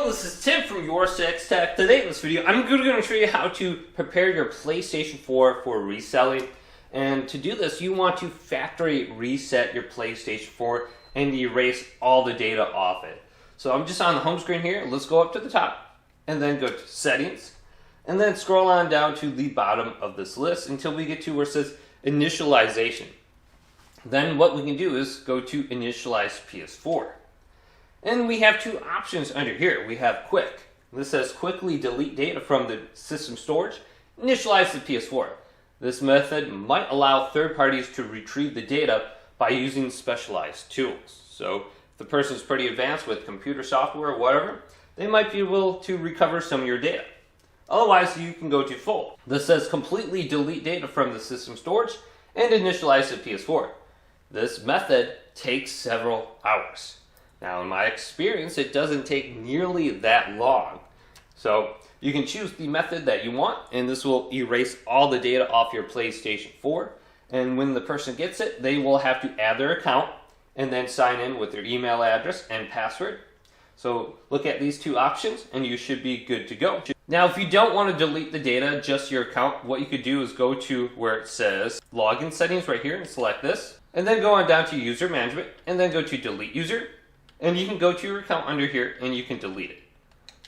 this is Tim from YourSixTech. Today in this video, I'm going to show you how to prepare your PlayStation 4 for reselling. And to do this, you want to factory reset your PlayStation 4 and erase all the data off it. So I'm just on the home screen here. Let's go up to the top and then go to Settings. And then scroll on down to the bottom of this list until we get to where it says Initialization. Then what we can do is go to Initialize PS4. And we have two options under here. We have Quick. This says quickly delete data from the system storage, initialize the PS4. This method might allow third parties to retrieve the data by using specialized tools. So if the person is pretty advanced with computer software or whatever, they might be able to recover some of your data. Otherwise, you can go to Full. This says completely delete data from the system storage and initialize the PS4. This method takes several hours. Now, in my experience, it doesn't take nearly that long. So you can choose the method that you want, and this will erase all the data off your PlayStation 4. And when the person gets it, they will have to add their account and then sign in with their email address and password. So look at these two options, and you should be good to go. Now, if you don't want to delete the data, just your account, what you could do is go to where it says Login Settings right here and select this. And then go on down to User Management, and then go to Delete User. And you can go to your account under here and you can delete it.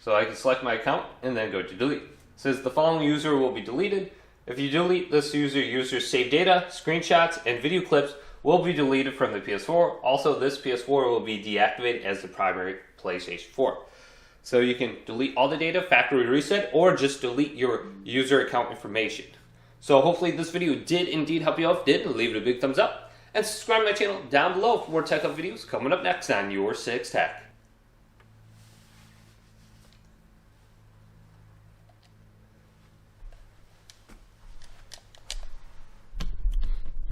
So I can select my account and then go to delete. It says the following user will be deleted. If you delete this user's saved data, screenshots, and video clips will be deleted from the PS4. Also, this PS4 will be deactivated as the primary PlayStation 4. So you can delete all the data, factory reset, or just delete your user account information. So hopefully this video did indeed help you out. If it did, leave it a big thumbs up. And subscribe to my channel down below for more tech up videos coming up next on YourSixTech.